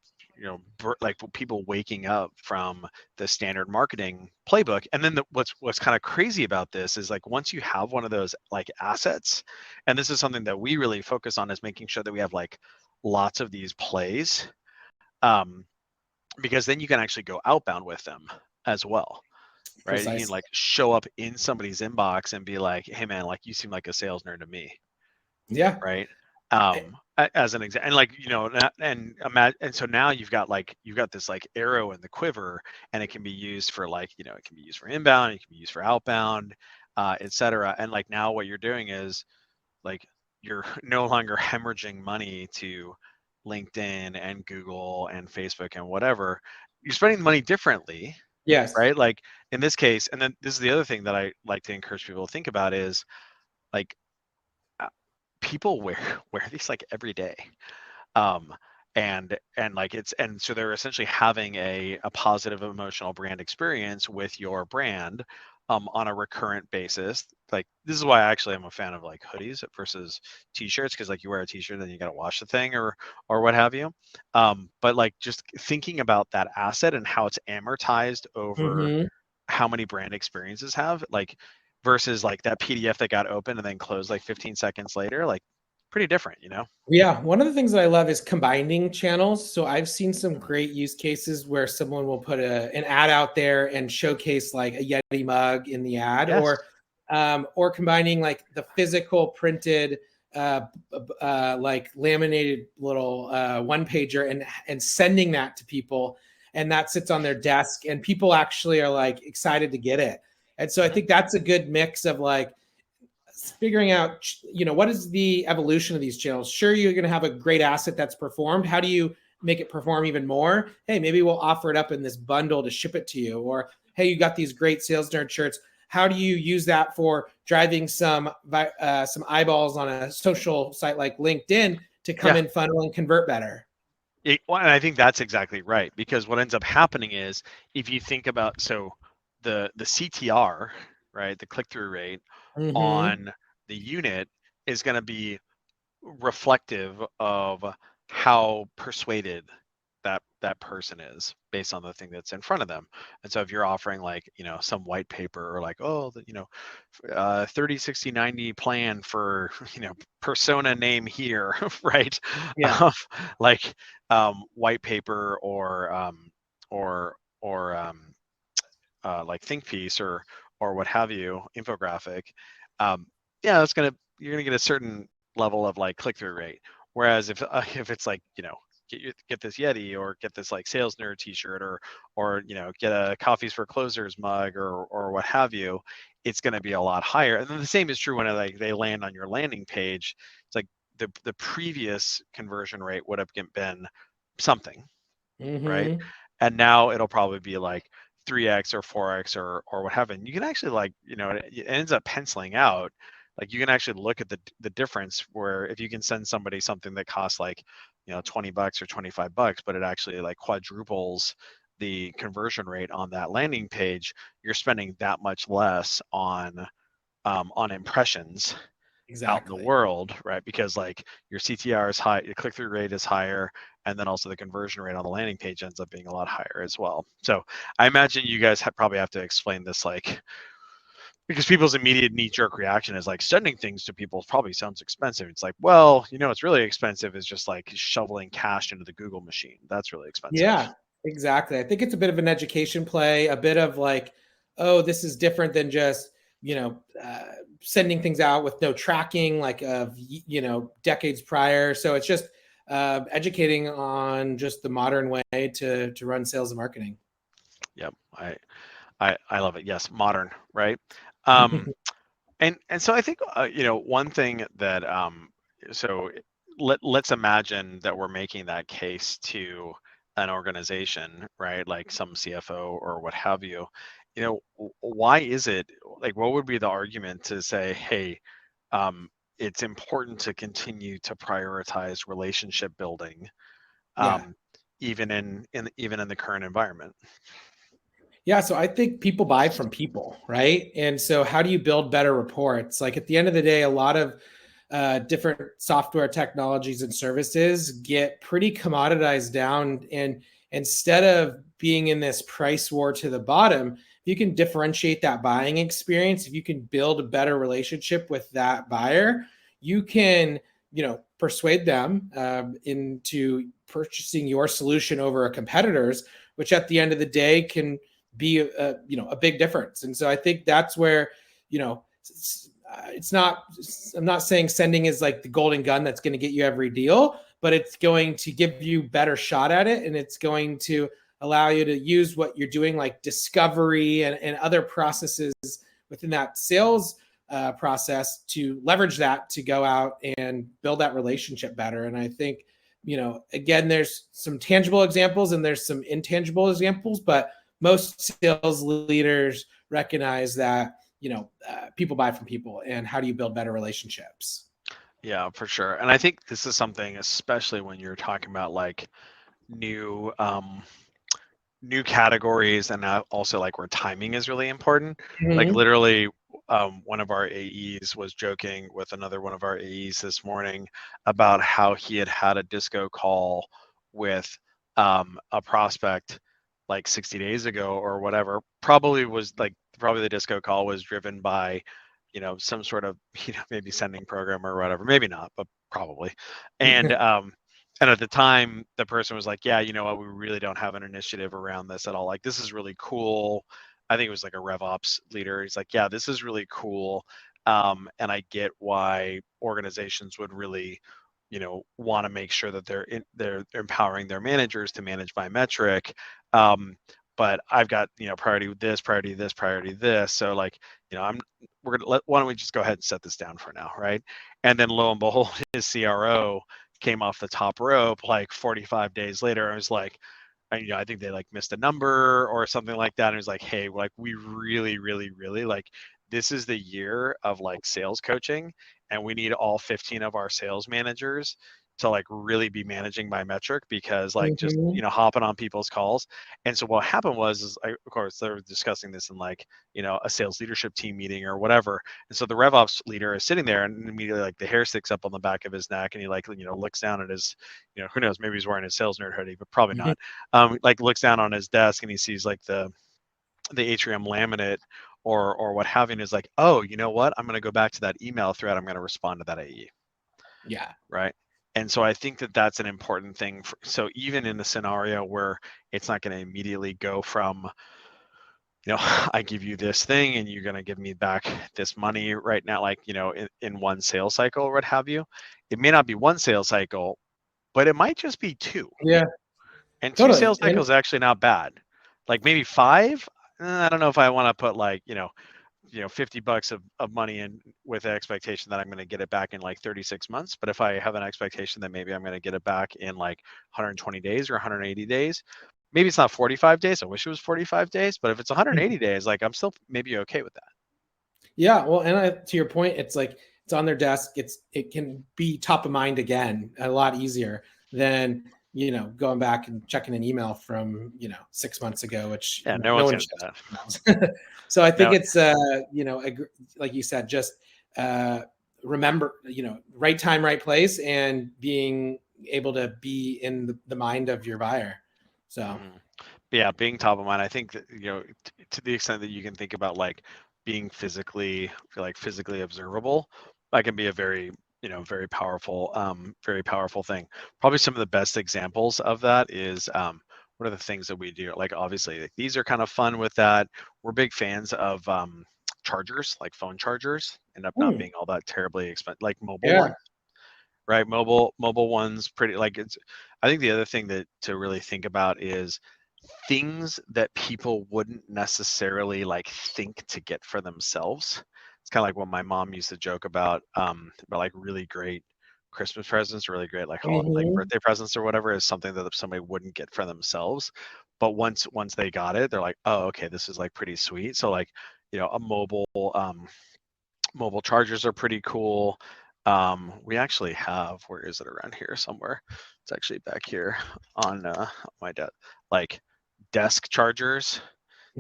like people waking up from the standard marketing playbook. And then what's kind of crazy about this is like once you have one of those like assets, and this is something that we really focus on, is making sure that we have like lots of these plays, um, because then you can actually go outbound with them as well, right? You can Precisely. like show up in somebody's inbox and be like, hey man, like you seem like a sales nerd to me, Yeah. right? As an example, and like and so now you've got this like arrow in the quiver, and it can be used for like it can be used for inbound, it can be used for outbound, etc. And like now what you're doing is like you're no longer hemorrhaging money to LinkedIn and Google and Facebook and whatever. You're spending the money differently, Yes. right? Like in this case, and then this is the other thing that I like to encourage people to think about is like people wear these like every day, um and like and so they're essentially having a positive emotional brand experience with your brand, on a recurrent basis. Like this is why actually I'm a fan of like hoodies versus t-shirts, because like you wear a t-shirt and then you got to wash the thing or what have you. But like just thinking about that asset and how it's amortized over Mm-hmm. how many brand experiences have, like versus like that PDF that got opened and then closed like 15 seconds later, like pretty different, Yeah, one of the things that I love is combining channels. So I've seen some Mhm. great use cases where someone will put an ad out there and showcase like a Yeti mug in the ad, Yes. or combining like the physical printed like laminated little one pager and sending that to people, and that sits on their desk and people actually are like excited to get it. And so I Mhm. think that's a good mix of like figuring out, what is the evolution of these channels. Sure, you're going to have a great asset that's performed. How do you make it perform even more? Hey, maybe we'll offer it up in this bundle to ship it to you. Or hey, you got these great sales nerd shirts. How do you use that for driving some eyeballs on a social site like LinkedIn to come Yeah. in funnel and convert better? Well, and I think that's exactly right, because what ends up happening is if you think about, so the CTR, right, the click through rate Mm-hmm. on the unit is going to be reflective of how persuaded that person is based on the thing that's in front of them. And so if you're offering like, some white paper or like, 30, 60, 90 plan for, persona name here, right? Yeah. Like white paper or like think piece or what have you, infographic, yeah, you're gonna get a certain level of like click-through rate. Whereas if it's like, get this Yeti or get this like sales nerd T-shirt or get a coffees for closers mug or what have you, it's going to be a lot higher. And then the same is true when like they land on your landing page. It's like the previous conversion rate would have been something, right? Mm-hmm. And now it'll probably be like 3x or 4x or what have you. And you can actually like, it ends up penciling out. Like you can actually look at the difference where if you can send somebody something that costs like, $20 or $25, but it actually like quadruples the conversion rate on that landing page, you're spending that much less on impressions out in the Exactly. world, right? Because like your CTR is high, your click-through rate is higher, and then also the conversion rate on the landing page ends up being a lot higher as well. So I imagine you guys probably have to explain this, like, because people's immediate knee-jerk reaction is like sending things to people probably sounds expensive. It's like, well, it's really expensive is just like shoveling cash into the Google machine. That's really expensive. Yeah, exactly. I think it's a bit of an education play, a bit of like, oh, this is different than just, sending things out with no tracking, like of, decades prior. So it's just educating on just the modern way to run sales and marketing. Yep. I love it. Yes. Modern, right? Um, and so I think one thing that so let's imagine that we're making that case to an organization, right? Like some CFO or what have you. Why is it, like, what would be the argument to say, hey, it's important to continue to prioritize relationship building, Yeah. even in the current environment? Yeah, so I think people buy from people, right? And so, how do you build better reports? Like at the end of the day, a lot of different software technologies and services get pretty commoditized down. And instead of being in this price war to the bottom, you can differentiate that buying experience. If you can build a better relationship with that buyer, you can, persuade them into purchasing your solution over a competitor's, which at the end of the day can be a big difference. And so I think that's where, it's not, I'm not saying sending is like the golden gun that's going to get you every deal, but it's going to give you better shot at it, and it's going to allow you to use what you're doing, like discovery and other processes within that sales process, to leverage that to go out and build that relationship better. And I think, again, there's some tangible examples and there's some intangible examples, but most sales leaders recognize that, people buy from people, and how do you build better relationships? Yeah, for sure. And I think this is something, especially when you're talking about like new new categories, and also like where timing is really important. Like Mm-hmm. literally, one of our AEs was joking with another one of our AEs this morning about how he had a disco call with a prospect like 60 days ago or whatever. Probably the disco call was driven by, some sort of, maybe sending program or whatever. Maybe not, but probably. And at the time, the person was like, yeah, you know what, we really don't have an initiative around this at all. Like, this is really cool. I think it was like a RevOps leader. He's like, yeah, this is really cool. And I get why organizations would really, want to make sure that they're empowering their managers to manage by metric. But I've got, priority this, priority this, priority this. So like, why don't we just go ahead and set this down for now, right? And then lo and behold, his CRO came off the top rope like 45 days later. I was like, I think they like missed a number or something like that. And it was like, hey, like we really, really, really like, this is the year of like sales coaching, and we need all 15 of our sales managers to like really be managing my metric, because like just, Mhm. you know, hopping on people's calls. And so what happened was, is of course they were discussing this in like, you know, a sales leadership team meeting or whatever. And so the RevOps leader is sitting there, and immediately like the hair sticks up on the back of his neck, and he like, you know, looks down at his, you know, who knows, maybe he's wearing his sales nerd hoodie, but probably Mhm. not. Like looks down on his desk and he sees like the atrium laminate or what have you, and is like, oh, you know what? I'm going to go back to that email thread. I'm going to respond to that AE. Yeah. Right. And so I think that that's an important thing. So even in the scenario where it's not going to immediately go from, you know, I give you this thing and you're going to give me back this money right now, like, you know, in one sales cycle or what have you, it may not be one sales cycle, but it might just be two. Yeah. And two Totally. sales cycles is actually not bad. Like maybe five. I don't know if I want to put like, you know, $50 of money in with the expectation that I'm going to get it back in like 36 months. But if I have an expectation that maybe I'm going to get it back in like 120 days or 180 days, maybe it's not 45 days. I wish it was 45 days, but if it's 180 days, like I'm still maybe okay with that. Yeah, well, and to your point, it's like it's on their desk. It can be top of mind again a lot easier than going back and checking an email from 6 months ago, which Yeah, no no one's one going to do checks that. emails. So I think No, it's like you said, just remember right time, right place, and being able to be in the mind of your buyer. So. mhm. Yeah, being top of mind. I think that, to the extent that you can think about like being physically observable, that can be a very powerful thing. Probably some of the best examples of that is what are the things that we do? Like obviously, like, these are kind of fun with that. We're big fans of chargers, like phone chargers, end up not Hmm, being all that terribly expensive, like mobile yeah. ones, right? Mobile ones, pretty like it's. I think the other thing that to really think about is things that people wouldn't necessarily like think to get for themselves. It's kind of like what my mom used to joke about like really great Christmas presents, really great like Mhm. birthday presents or whatever, is something that somebody wouldn't get for themselves. But once they got it, they're like, oh, okay, this is like pretty sweet. So like, a mobile chargers are pretty cool. We actually have, where is it, around here somewhere? It's actually back here on my desk, like desk chargers.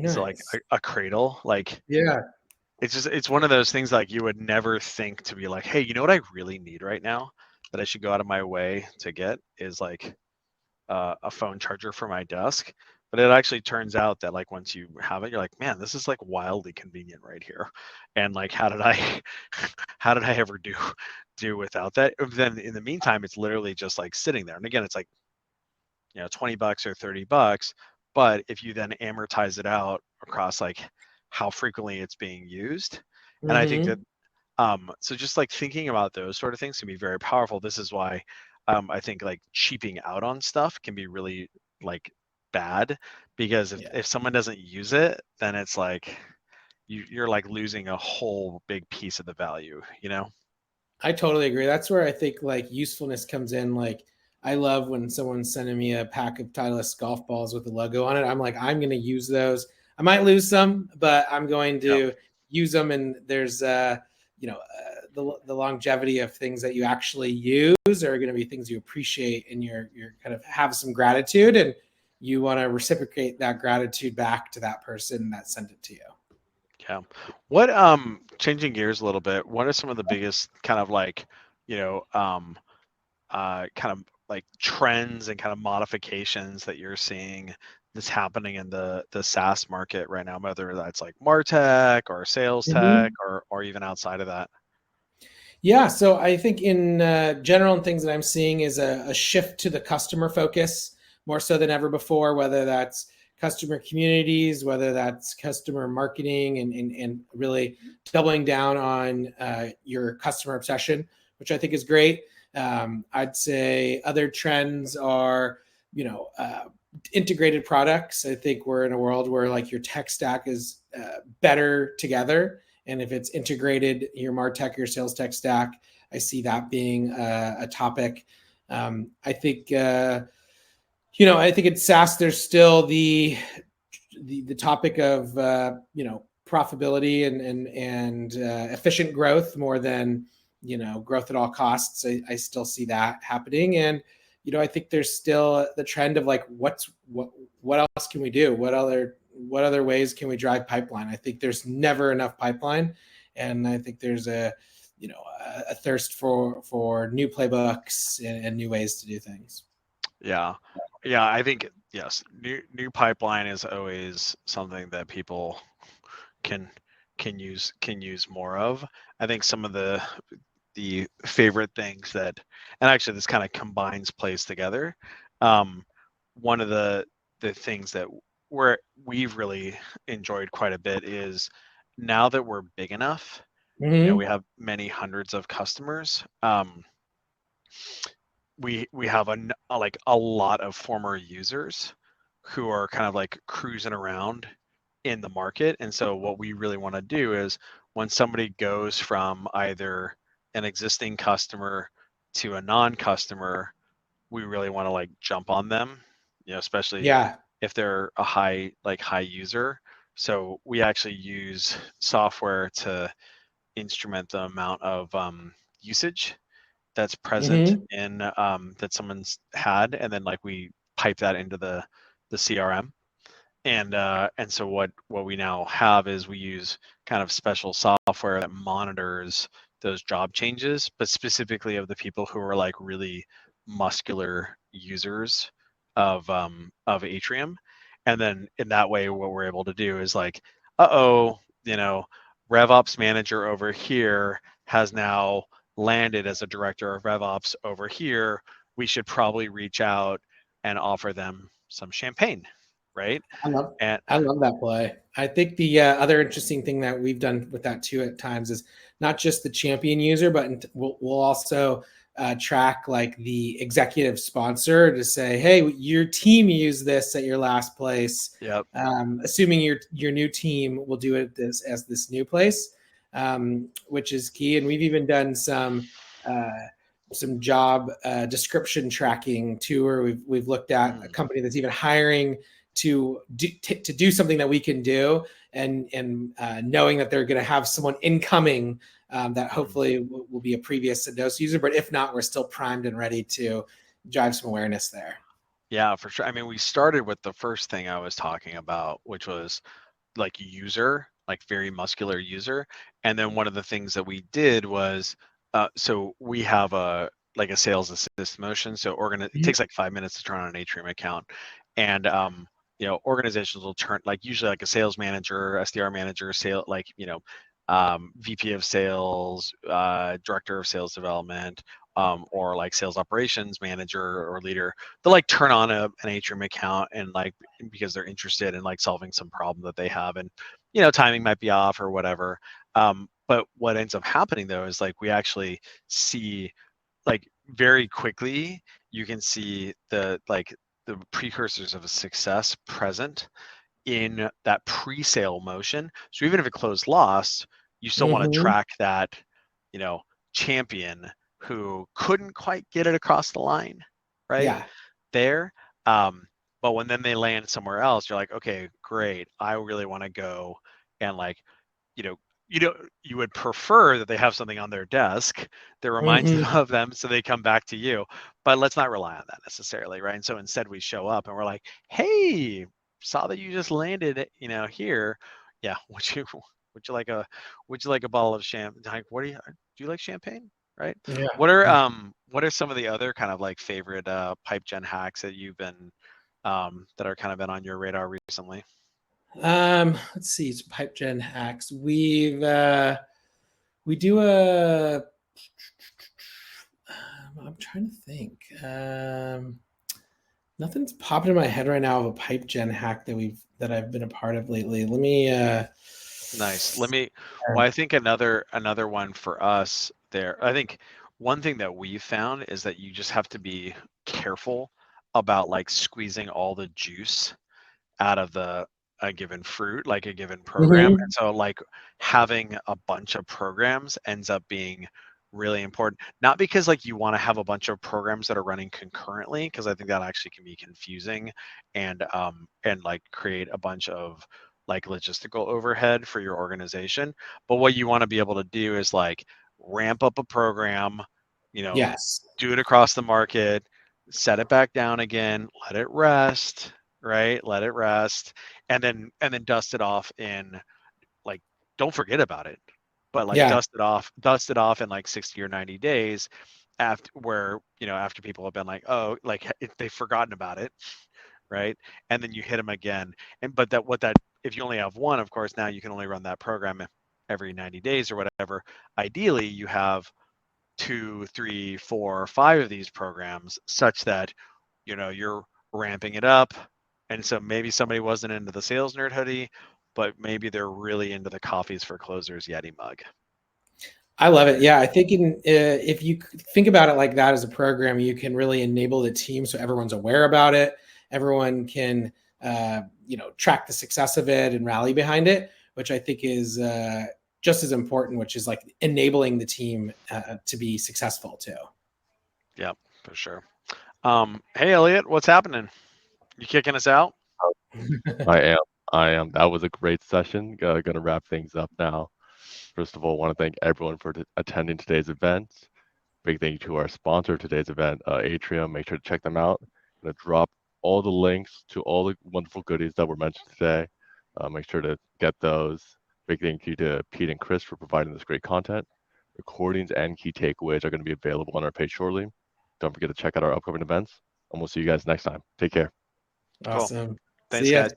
So like Nice. a cradle, like Yeah. it's one of those things like you would never think to be like, hey, you know what I really need right now that I should go out of my way to get is like a phone charger for my desk. But it actually turns out that like once you have it, you're like, man, this is like wildly convenient right here. And like, how did I, how did I ever do without that? Then in the meantime, it's literally just like sitting there. And again, it's like, $20 or $30. But if you then amortize it out across like how frequently it's being used, and I think that Mhm. so just like thinking about those sort of things can be very powerful. This is why I think like cheaping out on stuff can be really like bad, because Yeah. if someone doesn't use it, then it's like you're like losing a whole big piece of the value. I totally agree. That's where I think like usefulness comes in. Like I love when someone's sending me a pack of Titleist golf balls with a logo on it. I'm like, I'm going to use those. I might lose some, but I'm going Yeah. to use them. And there's, the longevity of things that you actually use are going to be things you appreciate, and you're kind of have some gratitude, and you want to reciprocate that gratitude back to that person that sent it to you. Yeah. What changing gears a little bit, what are some of the biggest kind of like, you know, kind of like trends and kind of modifications that you're seeing that's happening in the SaaS market right now, whether that's like MarTech or sales tech Mhm. or even outside of that? Yeah, so I think in general, and things that I'm seeing is a shift to the customer focus more so than ever before, whether that's customer communities, whether that's customer marketing, and really doubling down on your customer obsession, which I think is great. I'd say other trends are, integrated products. I think we're in a world where like your tech stack is better together, and if it's integrated, your MarTech, your sales tech stack, I see that being a topic. I think I think in SaaS there's still the topic of profitability and efficient growth more than growth at all costs. I still see that happening. And, I think there's still the trend of like, what else can we do? What other ways can we drive pipeline? I think there's never enough pipeline. And I think there's a thirst for new playbooks and new ways to do things. Yeah. I think yes, new pipeline is always something that people can use more of. I think some of the favorite things that, and actually this kind of combines plays together. One of the things that we've really enjoyed quite a bit is now that we're big enough, we have many hundreds of customers. We have a lot of former users who are kind of like cruising around in the market. And so what we really want to do is when somebody goes from either an existing customer to a non-customer, we really want to like jump on them, especially if they're a high user. So we actually use software to instrument the amount of usage that's present in that someone's had, and then like we pipe that into the CRM. And so what we now have is we use kind of special software that monitors those job changes, but specifically of the people who are like really muscular users of Atrium. And then in that way, what we're able to do is like, RevOps manager over here has now landed as a director of RevOps over here. We should probably reach out and offer them some champagne, right? I love that play. I think the other interesting thing that we've done with that too at times is not just the champion user, but we'll also track like the executive sponsor to say, hey, your team used this at your last place. Yep. Assuming your new team will do it as this new place, which is key. And we've even done some job description tracking too, where we've looked at a company that's even hiring to do something that we can do, and knowing that they're going to have someone incoming that hopefully will be a previous Sendoso user, but if not, we're still primed and ready to drive some awareness there. Yeah, for sure. I mean, we started with the first thing I was talking about, which was like user, like very muscular user. And then one of the things that we did was, so we have a sales assist motion. So it takes like 5 minutes to turn on an Atrium account. And organizations will turn like usually like a sales manager, SDR manager, VP of sales, director of sales development, or like sales operations manager or leader. They'll like turn on an Atrium account and like because they're interested in like solving some problem that they have, and timing might be off or whatever. But what ends up happening though is like we actually see like very quickly you can see the precursors of a success present in that pre-sale motion. So even if it closed lost, you still want to track that, champion who couldn't quite get it across the line, right? Yeah. There. But when then they land somewhere else, you're like, okay, great. I really want to go and like, you would prefer that they have something on their desk that reminds them of them so they come back to you, but let's not rely on that necessarily, right? And so instead we show up and we're like, hey, saw that you just landed, here. Yeah, would you like a bottle of champagne? Like, do you like champagne? Right? Yeah. What are some of the other kind of like favorite pipe gen hacks that you've been that are kind of been on your radar recently? Let's see, some pipe gen hacks. We do a I'm trying to think. Nothing's popping in my head right now of a pipe gen hack that I've been a part of lately. Let me nice. Well, I think another one for us there. I think one thing that we've found is that you just have to be careful about like squeezing all the juice out of a given fruit, like a given program. And so like having a bunch of programs ends up being really important, not because like you want to have a bunch of programs that are running concurrently, because I think that actually can be confusing and like create a bunch of like logistical overhead for your organization. But what you want to be able to do is like ramp up a program, you know, Yes. do it across the market, set it back down again, let it rest, right? Let it rest, and then dust it off in, like, don't forget about it, but like Yeah. dust it off in like 60 or 90 days after, where, you know, after people have been like, oh, like they've forgotten about it, right? And then you hit them again. And but that if you only have one, of course, now you can only run that program every 90 days or whatever. Ideally, you have 2, 3, 4, 5 of these programs, such that, you know, you're ramping it up. And so maybe somebody wasn't into the sales nerd hoodie, but maybe they're really into the coffees for closers Yeti mug. I love it. Yeah, I think if you think about it like that as a program, you can really enable the team so everyone's aware about it. Everyone can, track the success of it and rally behind it, which I think is just as important, which is like enabling the team to be successful too. Yeah, for sure. Hey, Elliot, what's happening? You kicking us out? I am. I am. That was a great session. Gonna wrap things up now. First of all, want to thank everyone for attending today's event. Big thank you to our sponsor of today's event, Atrium. Make sure to check them out. I'm gonna drop all the links to all the wonderful goodies that were mentioned today. Make sure to get those. Big thank you to Pete and Kris for providing this great content. Recordings and key takeaways are going to be available on our page shortly. Don't forget to check out our upcoming events, and we'll see you guys next time. Take care. Cool. Awesome. Thanks, See ya. guys.